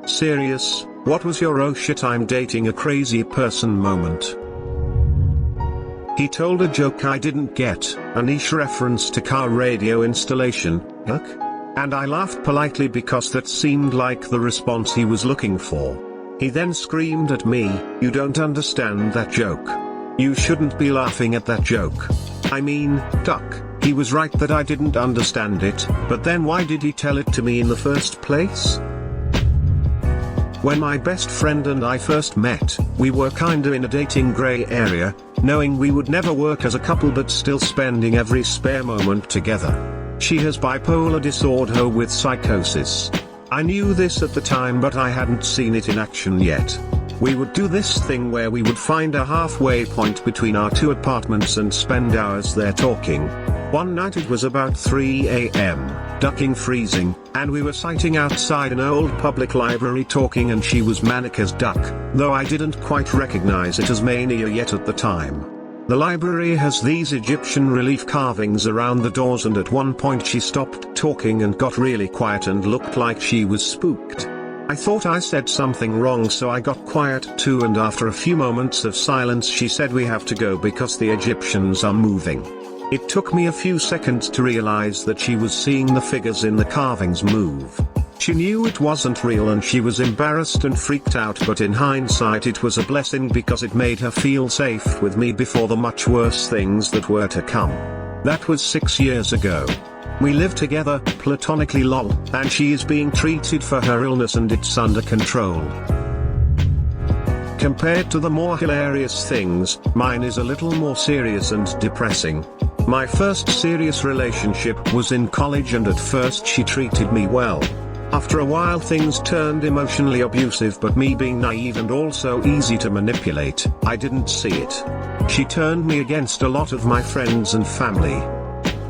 Serious, what was your oh shit I'm dating a crazy person moment? He told a joke I didn't get, a niche reference to car radio installation, and I laughed politely because that seemed like the response he was looking for. He then screamed at me, "You don't understand that joke. You shouldn't be laughing at that joke. I mean, duck." He was right that I didn't understand it, but then why did he tell it to me in the first place? When my best friend and I first met, we were kinda in a dating gray area, knowing we would never work as a couple but still spending every spare moment together. She has bipolar disorder with psychosis. I knew this at the time but I hadn't seen it in action yet. We would do this thing where we would find a halfway point between our two apartments and spend hours there talking. One night it was about 3 a.m., ducking freezing, and we were sitting outside an old public library talking and she was manic as duck, though I didn't quite recognize it as mania yet at the time. The library has these Egyptian relief carvings around the doors and at one point she stopped talking and got really quiet and looked like she was spooked. I thought I said something wrong so I got quiet too, and after a few moments of silence she said we have to go because the Egyptians are moving. It took me a few seconds to realize that she was seeing the figures in the carvings move. She knew it wasn't real and she was embarrassed and freaked out, but in hindsight it was a blessing because it made her feel safe with me before the much worse things that were to come. That was 6 years ago. We live together, platonically lol, and she is being treated for her illness and it's under control. Compared to the more hilarious things, mine is a little more serious and depressing. My first serious relationship was in college and at first she treated me well. After a while things turned emotionally abusive, but me being naive and also easy to manipulate, I didn't see it. She turned me against a lot of my friends and family.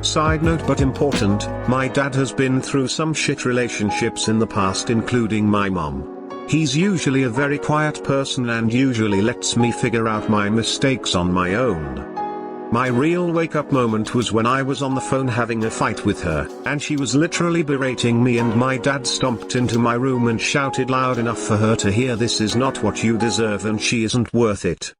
Side note but important, my dad has been through some shit relationships in the past, including my mom. He's usually a very quiet person and usually lets me figure out my mistakes on my own. My real wake-up moment was when I was on the phone having a fight with her, and she was literally berating me and my dad stomped into my room and shouted loud enough for her to hear, "This is not what you deserve and she isn't worth it."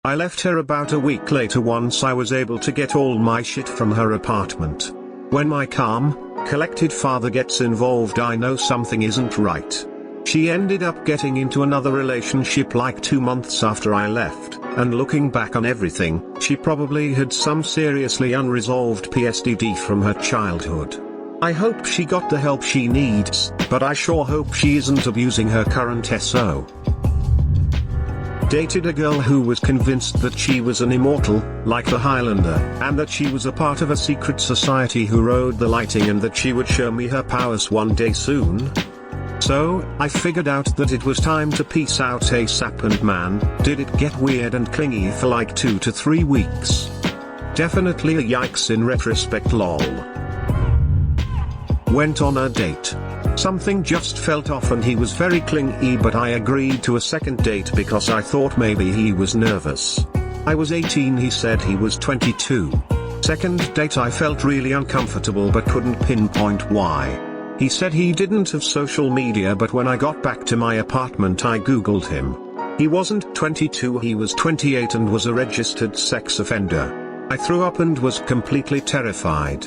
I left her about a week later once I was able to get all my shit from her apartment. When my calm, collected father gets involved I know something isn't right. She ended up getting into another relationship like 2 months after I left, and looking back on everything, she probably had some seriously unresolved PTSD from her childhood. I hope she got the help she needs, but I sure hope she isn't abusing her current SO. Dated a girl who was convinced that she was an immortal, like the Highlander, and that she was a part of a secret society who rode the lighting and that she would show me her powers one day soon. So, I figured out that it was time to peace out ASAP, and man, did it get weird and clingy for like 2 to 3 weeks. Definitely a yikes in retrospect lol. Went on a date. Something just felt off and he was very clingy, but I agreed to a second date because I thought maybe he was nervous. I was 18, he said he was 22. Second date I felt really uncomfortable but couldn't pinpoint why. He said he didn't have social media, but when I got back to my apartment I googled him. He wasn't 22, he was 28 and was a registered sex offender. I threw up and was completely terrified.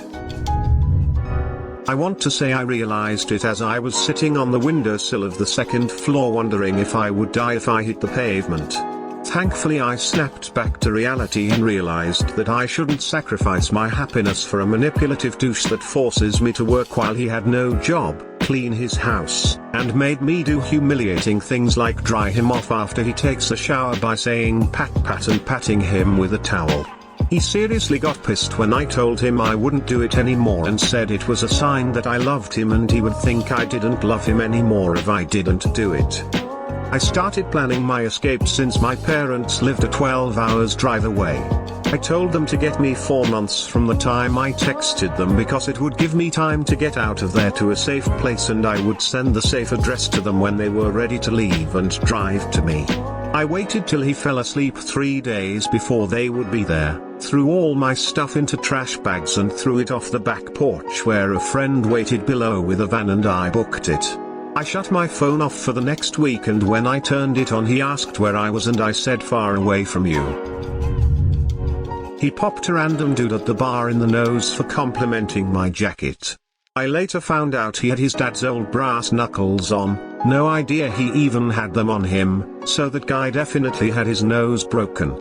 I want to say I realized it as I was sitting on the windowsill of the second floor wondering if I would die if I hit the pavement. Thankfully I snapped back to reality and realized that I shouldn't sacrifice my happiness for a manipulative douche that forces me to work while he had no job, clean his house, and made me do humiliating things like dry him off after he takes a shower by saying pat pat and patting him with a towel. He seriously got pissed when I told him I wouldn't do it anymore and said it was a sign that I loved him and he would think I didn't love him anymore if I didn't do it. I started planning my escape since my parents lived a 12 hours drive away. I told them to get me 4 months from the time I texted them because it would give me time to get out of there to a safe place, and I would send the safe address to them when they were ready to leave and drive to me. I waited till he fell asleep 3 days before they would be there, threw all my stuff into trash bags and threw it off the back porch where a friend waited below with a van and I booked it. I shut my phone off for the next week, and when I turned it on he asked where I was and I said far away from you. He popped a random dude at the bar in the nose for complimenting my jacket. I later found out he had his dad's old brass knuckles on, no idea he even had them on him, so that guy definitely had his nose broken.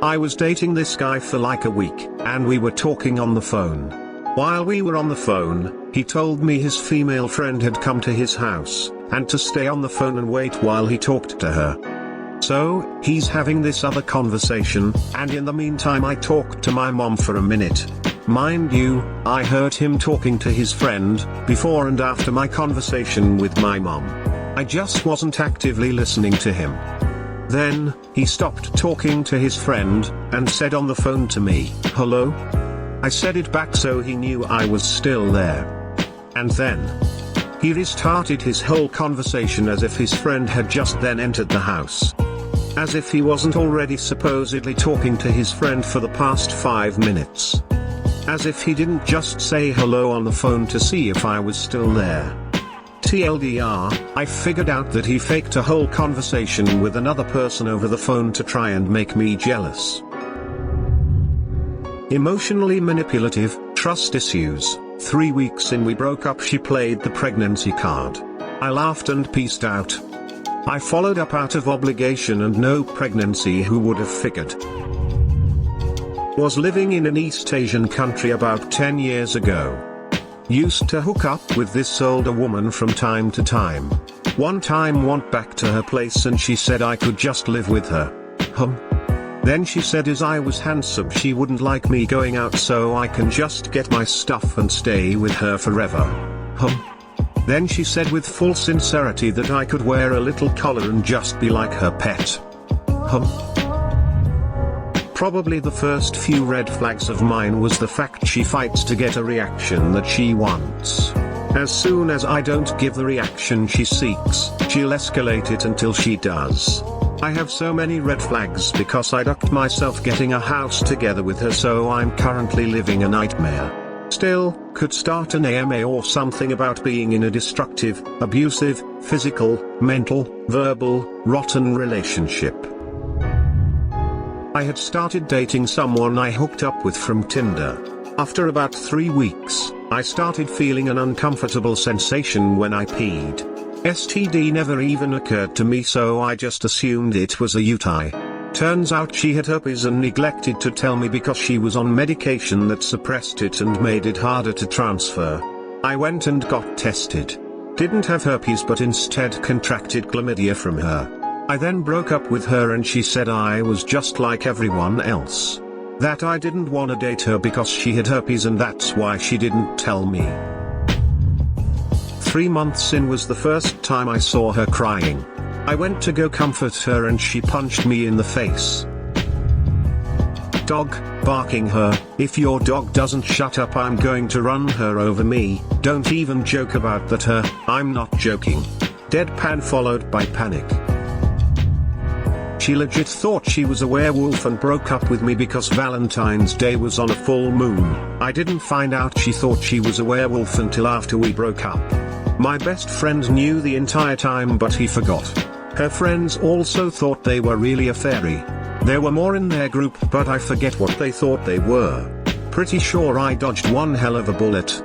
I was dating this guy for like a week, and we were talking on the phone. While we were on the phone, he told me his female friend had come to his house, and to stay on the phone and wait while he talked to her. So, he's having this other conversation, and in the meantime I talked to my mom for a minute. Mind you, I heard him talking to his friend, before and after my conversation with my mom. I just wasn't actively listening to him. Then, he stopped talking to his friend, and said on the phone to me, "Hello?" I said it back so he knew I was still there. And then, he restarted his whole conversation as if his friend had just then entered the house. As if he wasn't already supposedly talking to his friend for the past 5 minutes. As if he didn't just say hello on the phone to see if I was still there. TLDR, I figured out that he faked a whole conversation with another person over the phone to try and make me jealous. Emotionally manipulative, trust issues. 3 weeks in we broke up. She played the pregnancy card. I laughed and peaced out. I followed up out of obligation and no pregnancy, who would have figured. Was living in an East Asian country about 10 years ago. Used to hook up with this older woman from time to time. One time went back to her place and she said I could just live with her. Then she said as I was handsome she wouldn't like me going out, so I can just get my stuff and stay with her forever. Then she said with full sincerity that I could wear a little collar and just be like her pet. Probably the first few red flags of mine was the fact she fights to get a reaction that she wants. As soon as I don't give the reaction she seeks, she'll escalate it until she does. I have so many red flags because I ducked myself getting a house together with her, so I'm currently living a nightmare. Still, could start an AMA or something about being in a destructive, abusive, physical, mental, verbal, rotten relationship. I had started dating someone I hooked up with from Tinder. After about 3 weeks, I started feeling an uncomfortable sensation when I peed. STD never even occurred to me, so I just assumed it was a UTI. Turns out she had herpes and neglected to tell me because she was on medication that suppressed it and made it harder to transfer. I went and got tested. Didn't have herpes but instead contracted chlamydia from her. I then broke up with her and she said I was just like everyone else. That I didn't want to date her because she had herpes and that's why she didn't tell me. 3 months in was the first time I saw her crying. I went to go comfort her and she punched me in the face. Dog, barking her, "If your dog doesn't shut up I'm going to run her over me, don't even joke about that her, I'm not joking." Deadpan followed by panic. She legit thought she was a werewolf and broke up with me because Valentine's Day was on a full moon. I didn't find out she thought she was a werewolf until after we broke up. My best friend knew the entire time but he forgot. Her friends also thought they were really a fairy. There were more in their group but I forget what they thought they were. Pretty sure I dodged one hell of a bullet.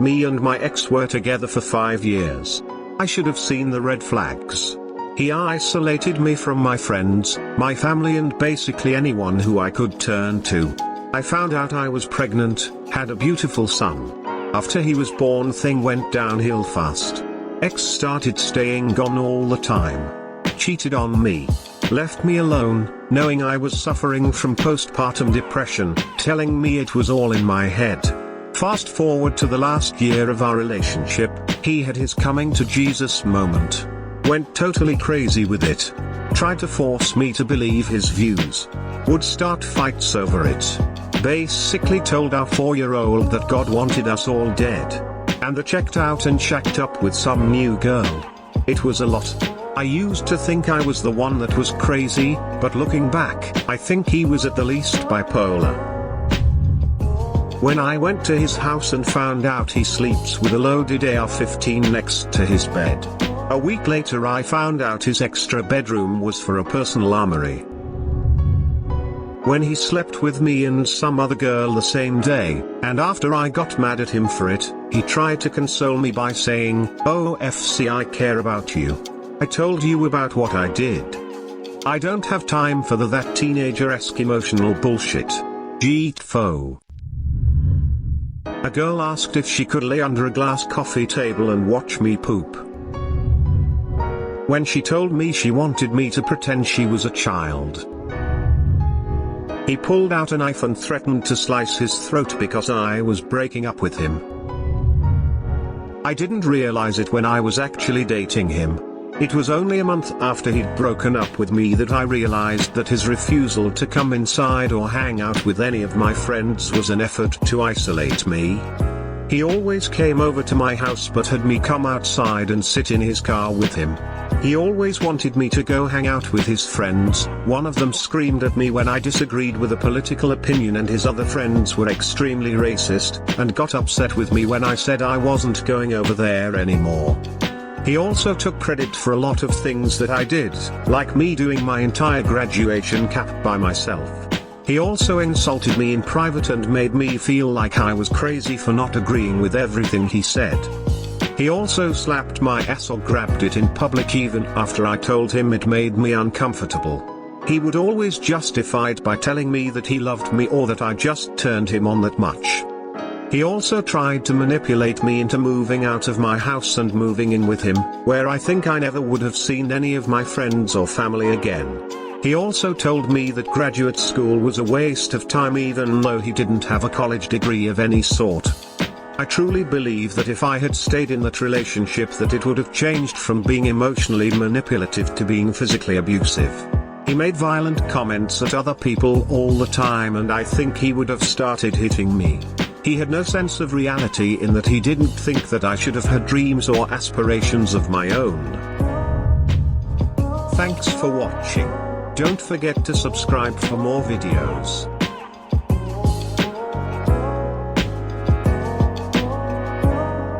Me and my ex were together for 5 years. I should have seen the red flags. He isolated me from my friends, my family and basically anyone who I could turn to. I found out I was pregnant, had a beautiful son. After he was born thing went downhill fast. Ex started staying gone all the time. Cheated on me. Left me alone, knowing I was suffering from postpartum depression, telling me it was all in my head. Fast forward to the last year of our relationship, he had his coming to Jesus moment. Went totally crazy with it. Tried to force me to believe his views. Would start fights over it. Basically told our 4-year-old that God wanted us all dead. And the checked out and shacked up with some new girl. It was a lot. I used to think I was the one that was crazy, but looking back, I think he was at the least bipolar. When I went to his house and found out he sleeps with a loaded AR-15 next to his bed. A week later I found out his extra bedroom was for a personal armory. When he slept with me and some other girl the same day, and after I got mad at him for it, he tried to console me by saying, "Oh FC, I care about you. I told you about what I did. I don't have time for that teenager-esque emotional bullshit. GTFO." A girl asked if she could lay under a glass coffee table and watch me poop. When she told me she wanted me to pretend she was a child. He pulled out a knife and threatened to slice his throat because I was breaking up with him. I didn't realize it when I was actually dating him. It was only a month after he'd broken up with me that I realized that his refusal to come inside or hang out with any of my friends was an effort to isolate me. He always came over to my house but had me come outside and sit in his car with him. He always wanted me to go hang out with his friends. One of them screamed at me when I disagreed with a political opinion, and his other friends were extremely racist, and got upset with me when I said I wasn't going over there anymore. He also took credit for a lot of things that I did, like me doing my entire graduation cap by myself. He also insulted me in private and made me feel like I was crazy for not agreeing with everything he said. He also slapped my ass or grabbed it in public even after I told him it made me uncomfortable. He would always justify it by telling me that he loved me or that I just turned him on that much. He also tried to manipulate me into moving out of my house and moving in with him, where I think I never would have seen any of my friends or family again. He also told me that graduate school was a waste of time even though he didn't have a college degree of any sort. I truly believe that if I had stayed in that relationship that it would have changed from being emotionally manipulative to being physically abusive. He made violent comments at other people all the time, and I think he would have started hitting me. He had no sense of reality in that he didn't think that I should have had dreams or aspirations of my own. Thanks for watching. Don't forget to subscribe for more videos.